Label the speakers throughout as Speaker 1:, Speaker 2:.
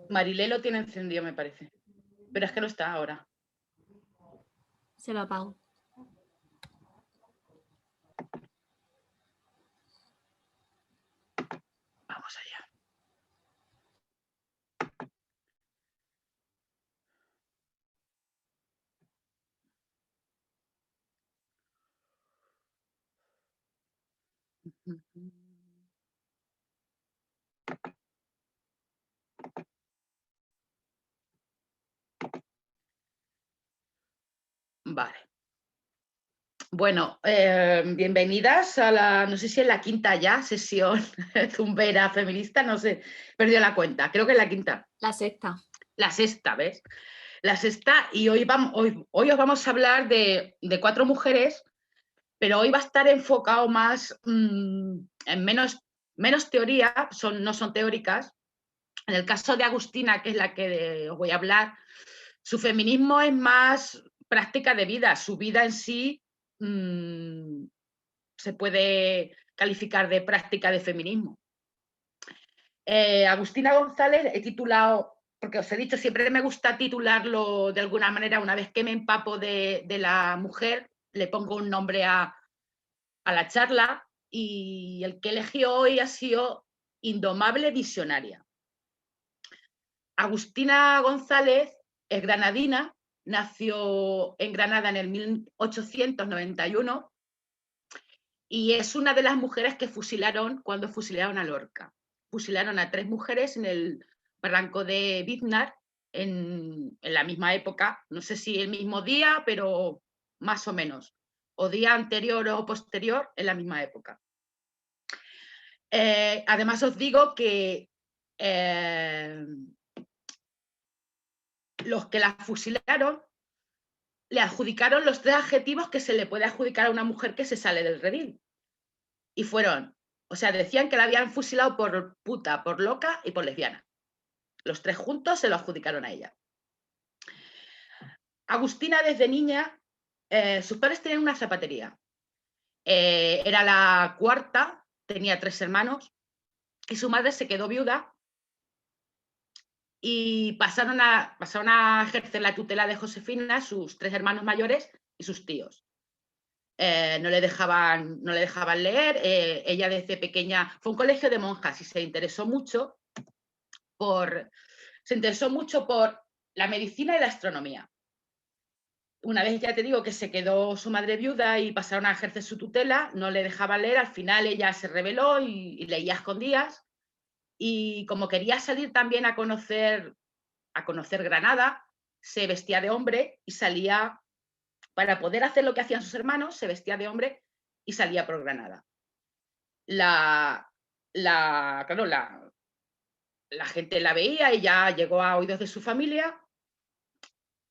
Speaker 1: Marilé lo tiene encendido, me parece. Pero es que no está ahora.
Speaker 2: Se lo apago.
Speaker 1: Vamos allá. Vale. Bueno, bienvenidas a la, no sé si es la quinta ya, sesión zumbera feminista, no sé, perdió la cuenta, creo que es la quinta.
Speaker 2: La sexta.
Speaker 1: La sexta, ¿ves? La sexta, y hoy os vamos a hablar de 4 mujeres, pero hoy va a estar enfocado más en menos teoría, no son teóricas. En el caso de Agustina, que es la que os voy a hablar, su feminismo es más práctica de vida, su vida en sí se puede calificar de práctica de feminismo. Agustina González he titulado, porque os he dicho, siempre me gusta titularlo de alguna manera, una vez que me empapo de la mujer, le pongo un nombre a la charla, y el que elegí hoy ha sido Indomable Visionaria. Agustina González es granadina, nació en Granada en el 1891 y es una de las mujeres que fusilaron cuando fusilaron a Lorca. Fusilaron a 3 mujeres en el barranco de Biznar en la misma época, no sé si el mismo día, pero más o menos, o día anterior o posterior, en la misma época. Además os digo que los que la fusilaron le adjudicaron los 3 adjetivos que se le puede adjudicar a una mujer que se sale del redil. Y fueron, o sea, decían que la habían fusilado por puta, por loca y por lesbiana. Los 3 juntos se lo adjudicaron a ella. Agustina, desde niña, sus padres tenían una zapatería. Era la cuarta, tenía 3 hermanos, y su madre se quedó viuda y pasaron a ejercer la tutela de Josefina, sus 3 hermanos mayores y sus tíos. No le dejaban leer, ella desde pequeña, fue un colegio de monjas y se interesó mucho por la medicina y la astronomía. Una vez, ya te digo, que se quedó su madre viuda y pasaron a ejercer su tutela, no le dejaban leer, al final ella se rebeló y leía a escondidas, y como quería salir también a conocer Granada, se vestía de hombre y salía, para poder hacer lo que hacían sus hermanos, se vestía de hombre y salía por Granada. Claro, la gente la veía y ya llegó a oídos de su familia,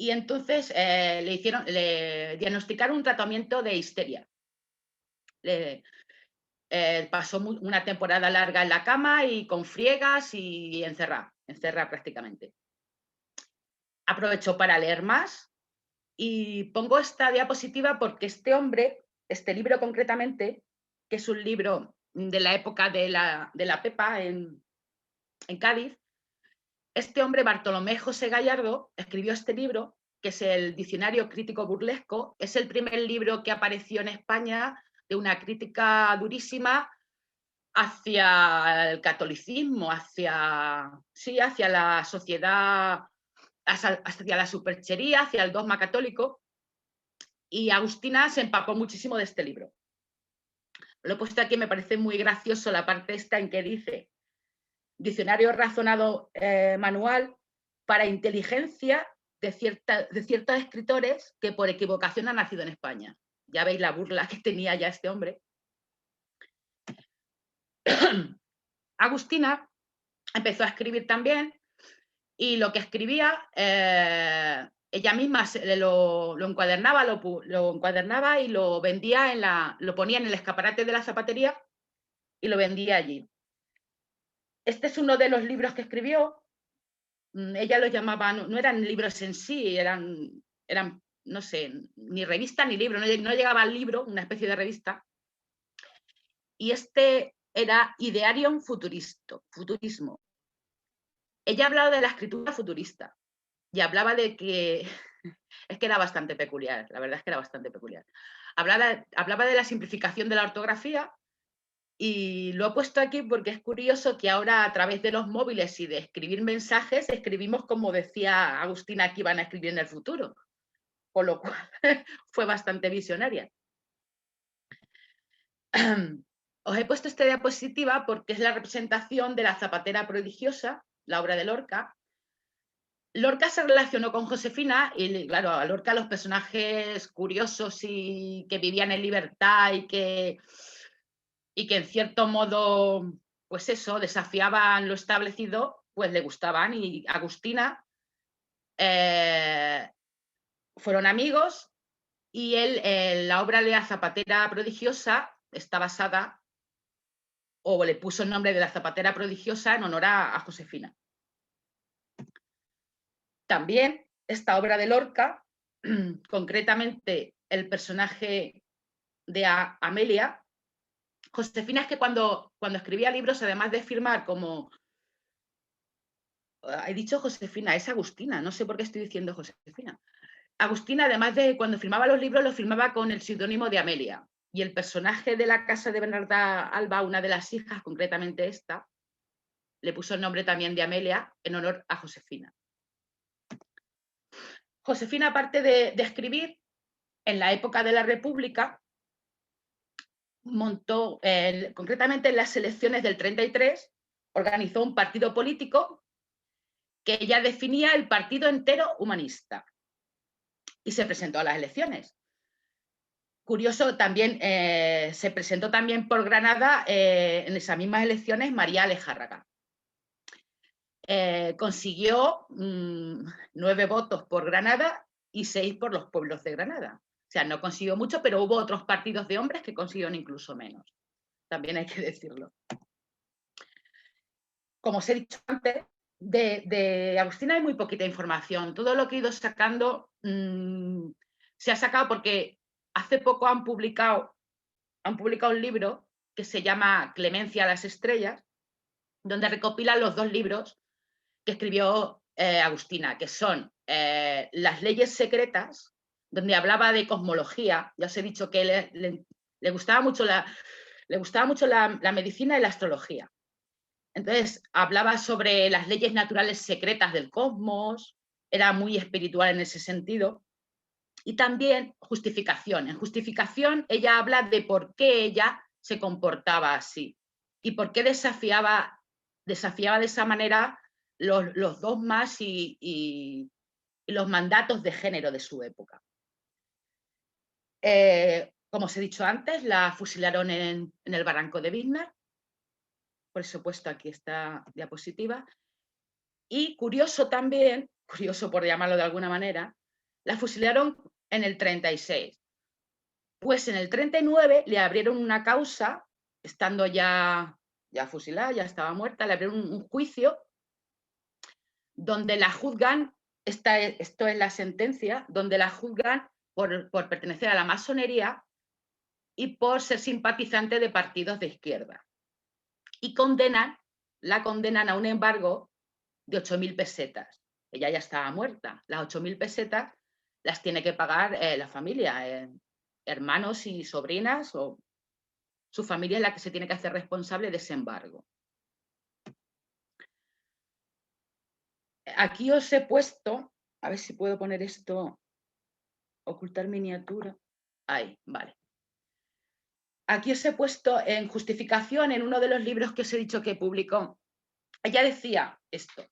Speaker 1: y entonces le diagnosticaron un tratamiento de histeria. Pasó una temporada larga en la cama y con friegas y encerrada prácticamente. Aprovechó para leer más, y pongo esta diapositiva porque este libro concretamente, que es un libro de la época de la Pepa en Cádiz, este hombre, Bartolomé José Gallardo, escribió este libro, que es el Diccionario Crítico Burlesco. Es el primer libro que apareció en España de una crítica durísima hacia el catolicismo, hacia la sociedad, hacia la superchería, hacia el dogma católico, y Agustina se empapó muchísimo de este libro. Lo he puesto aquí, me parece muy gracioso la parte esta en que dice: diccionario razonado manual para inteligencia de ciertos escritores que por equivocación han nacido en España. Ya veis la burla que tenía ya este hombre. Agustina empezó a escribir también, y lo que escribía, ella misma lo encuadernaba y lo vendía, lo ponía en el escaparate de la zapatería y lo vendía allí. Este es uno de los libros que escribió. Ella los llamaba, no eran libros en sí, eran, no sé, ni revista ni libro, no llegaba al libro, una especie de revista. Y este era Idearium Futurismo. ella hablaba de la escritura futurista y hablaba de que, es que era bastante peculiar, la verdad es que era bastante peculiar. Hablaba de la simplificación de la ortografía y lo he puesto aquí porque es curioso que ahora a través de los móviles y de escribir mensajes, escribimos como decía Agustina que iban a escribir en el futuro, con lo cual fue bastante visionaria. Os he puesto esta diapositiva porque es la representación de la zapatera prodigiosa, la obra de Lorca. Lorca se relacionó con Josefina y, claro, a Lorca los personajes curiosos y que vivían en libertad y que en cierto modo, pues eso, desafiaban lo establecido, pues le gustaban. Y Agustina fueron amigos y la obra de la zapatera prodigiosa está basada, o le puso el nombre de la zapatera prodigiosa en honor a Josefina. También esta obra de Lorca, concretamente el personaje de Amelia. Josefina es que cuando escribía libros, además de firmar como... He dicho Josefina, es Agustina, no sé por qué estoy diciendo Josefina. Agustina, además de cuando firmaba los libros, los firmaba con el seudónimo de Amelia. Y el personaje de la casa de Bernarda Alba, una de las hijas, concretamente esta, le puso el nombre también de Amelia en honor a Josefina. Josefina, aparte de escribir, en la época de la República, montó, concretamente en las elecciones del 33, organizó un partido político que ella definía el Partido Entero Humanista y se presentó a las elecciones. Curioso, también se presentó también por Granada en esas mismas elecciones María Alejárraga. Consiguió 9 votos por Granada y 6 por los pueblos de Granada. O sea, no consiguió mucho, pero hubo otros partidos de hombres que consiguieron incluso menos. También hay que decirlo. Como os he dicho antes, de Agustina hay muy poquita información. Todo lo que he ido sacando se ha sacado porque hace poco han publicado un libro que se llama Clemencia a las estrellas, donde recopilan los 2 libros que escribió Agustina, que son Las leyes secretas, donde hablaba de cosmología. Ya os he dicho que le gustaba mucho la medicina y la astrología. Entonces, hablaba sobre las leyes naturales secretas del cosmos, era muy espiritual en ese sentido. Y también justificación. En justificación, ella habla de por qué ella se comportaba así y por qué desafiaba de esa manera los dogmas y los mandatos de género de su época. Como os he dicho antes, la fusilaron en el barranco de Víznar. Por eso he puesto aquí esta diapositiva. Y curioso también, curioso por llamarlo de alguna manera, la fusilaron en el 36. Pues en el 39 le abrieron una causa, estando ya fusilada, ya estaba muerta, le abrieron un juicio donde la juzgan, esto es la sentencia, donde la juzgan por pertenecer a la masonería y por ser simpatizante de partidos de izquierda. Y la condenan a un embargo de 8.000 pesetas. Ella ya estaba muerta. Las 8.000 pesetas las tiene que pagar la familia, hermanos y sobrinas, o su familia es la que se tiene que hacer responsable de ese embargo. Aquí os he puesto, a ver si puedo poner esto, ocultar miniatura. Ahí, vale. Aquí os he puesto en justificación, en uno de los libros que os he dicho que publicó. Ella decía esto,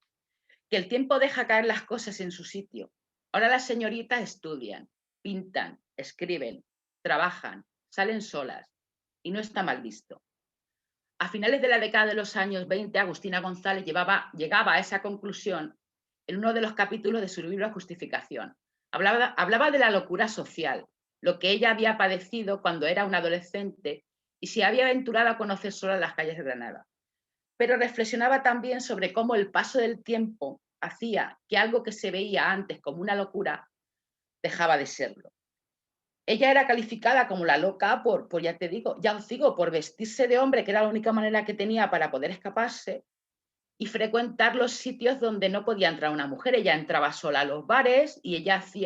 Speaker 1: que el tiempo deja caer las cosas en su sitio. Ahora las señoritas estudian, pintan, escriben, trabajan, salen solas y no está mal visto. A finales de la década de los años 20, Agustina González llegaba a esa conclusión en uno de los capítulos de su libro Justificación. Hablaba de la locura social, lo que ella había padecido cuando era una adolescente y se había aventurado a conocer sola las calles de Granada. Pero reflexionaba también sobre cómo el paso del tiempo hacía que algo que se veía antes como una locura dejaba de serlo. Ella era calificada como la loca por ya os digo, por vestirse de hombre, que era la única manera que tenía para poder escaparse, y frecuentar los sitios donde no podía entrar una mujer. Ella entraba sola a los bares y ella se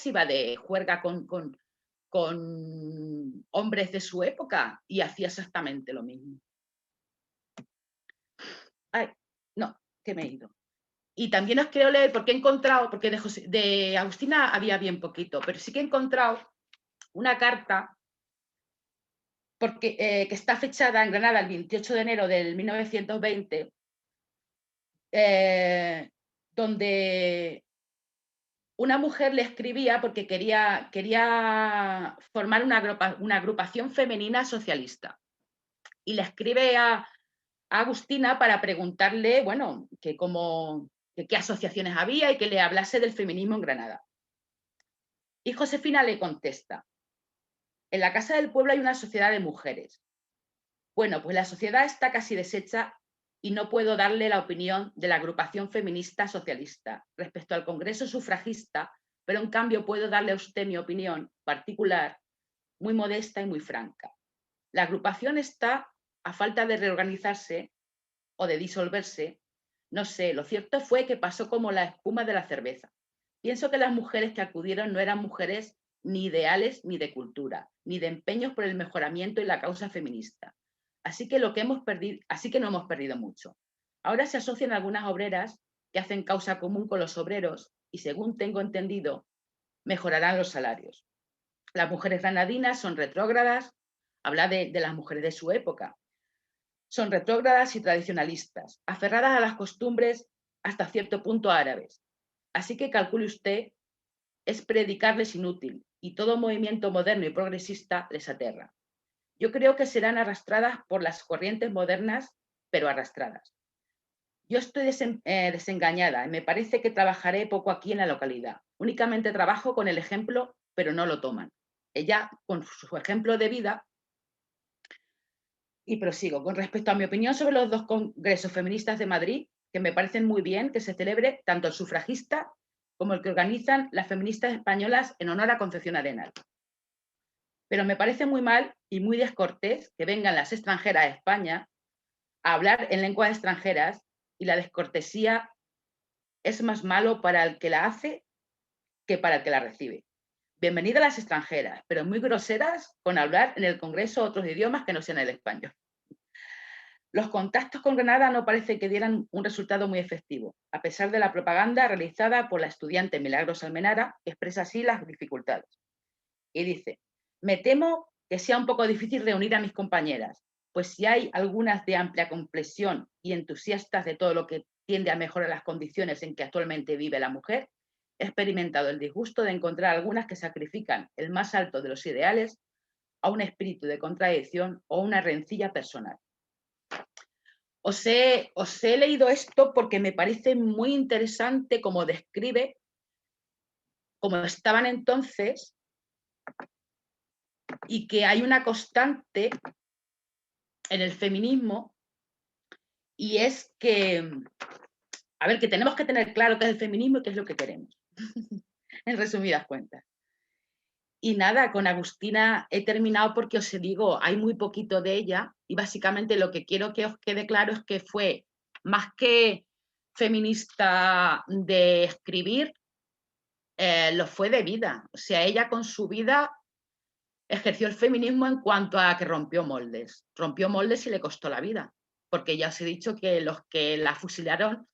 Speaker 1: iba de juerga con hombres de su época y hacía exactamente lo mismo. Ay, no, que me he ido. Y también os quiero leer, porque he encontrado, porque de Agustina había bien poquito, pero sí que he encontrado una carta que está fechada en Granada el 28 de enero del 1920, donde una mujer le escribía porque quería formar una agrupación femenina socialista. Y le escribe a Agustina para preguntarle, bueno, que qué asociaciones había y que le hablase del feminismo en Granada. Y Josefina le contesta: en la Casa del Pueblo hay una sociedad de mujeres. Bueno, pues la sociedad está casi deshecha y no puedo darle la opinión de la agrupación feminista socialista respecto al Congreso sufragista, pero en cambio puedo darle a usted mi opinión particular, muy modesta y muy franca. La agrupación está a falta de reorganizarse o de disolverse. No sé, lo cierto fue que pasó como la espuma de la cerveza. Pienso que las mujeres que acudieron no eran mujeres ni ideales ni de cultura, ni de empeños por el mejoramiento y la causa feminista. Así que no hemos perdido mucho. Ahora se asocian algunas obreras que hacen causa común con los obreros y, según tengo entendido, mejorarán los salarios. Las mujeres granadinas son retrógradas, habla de las mujeres de su época, son retrógradas y tradicionalistas, aferradas a las costumbres hasta cierto punto árabes. Así que calcule usted, es predicarles inútil y todo movimiento moderno y progresista les aterra. Yo creo que serán arrastradas por las corrientes modernas, pero arrastradas. Yo estoy desengañada y me parece que trabajaré poco aquí en la localidad. Únicamente trabajo con el ejemplo, pero no lo toman. Ella, con su ejemplo de vida, y prosigo. Con respecto a mi opinión sobre los dos congresos feministas de Madrid, que me parecen muy bien que se celebre tanto el sufragista como el que organizan las feministas españolas en honor a Concepción Arenal. Pero me parece muy mal y muy descortés que vengan las extranjeras a España a hablar en lenguas extranjeras, y la descortesía es más malo para el que la hace que para el que la recibe. Bienvenidas las extranjeras, pero muy groseras con hablar en el Congreso otros idiomas que no sean el español. Los contactos con Granada no parece que dieran un resultado muy efectivo, a pesar de la propaganda realizada por la estudiante Milagros Almenara, que expresa así las dificultades. Y dice: me temo que sea un poco difícil reunir a mis compañeras, pues si hay algunas de amplia complexión y entusiastas de todo lo que tiende a mejorar las condiciones en que actualmente vive la mujer, he experimentado el disgusto de encontrar algunas que sacrifican el más alto de los ideales a un espíritu de contradicción o una rencilla personal. Os he leído esto porque me parece muy interesante cómo describe cómo estaban entonces y que hay una constante en el feminismo, y es que, a ver, que tenemos que tener claro qué es el feminismo y qué es lo que queremos, en resumidas cuentas. Y nada, con Agustina he terminado porque os digo, hay muy poquito de ella y básicamente lo que quiero que os quede claro es que fue más que feminista de escribir, lo fue de vida. O sea, ella con su vida ejerció el feminismo en cuanto a que rompió moldes. Rompió moldes y le costó la vida, porque ya os he dicho que los que la fusilaron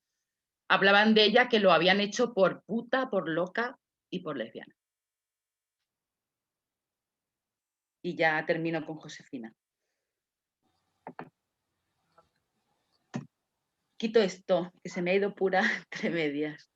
Speaker 1: hablaban de ella que lo habían hecho por puta, por loca y por lesbiana. Y ya termino con Josefina. Quito esto, que se me ha ido pura entre medias.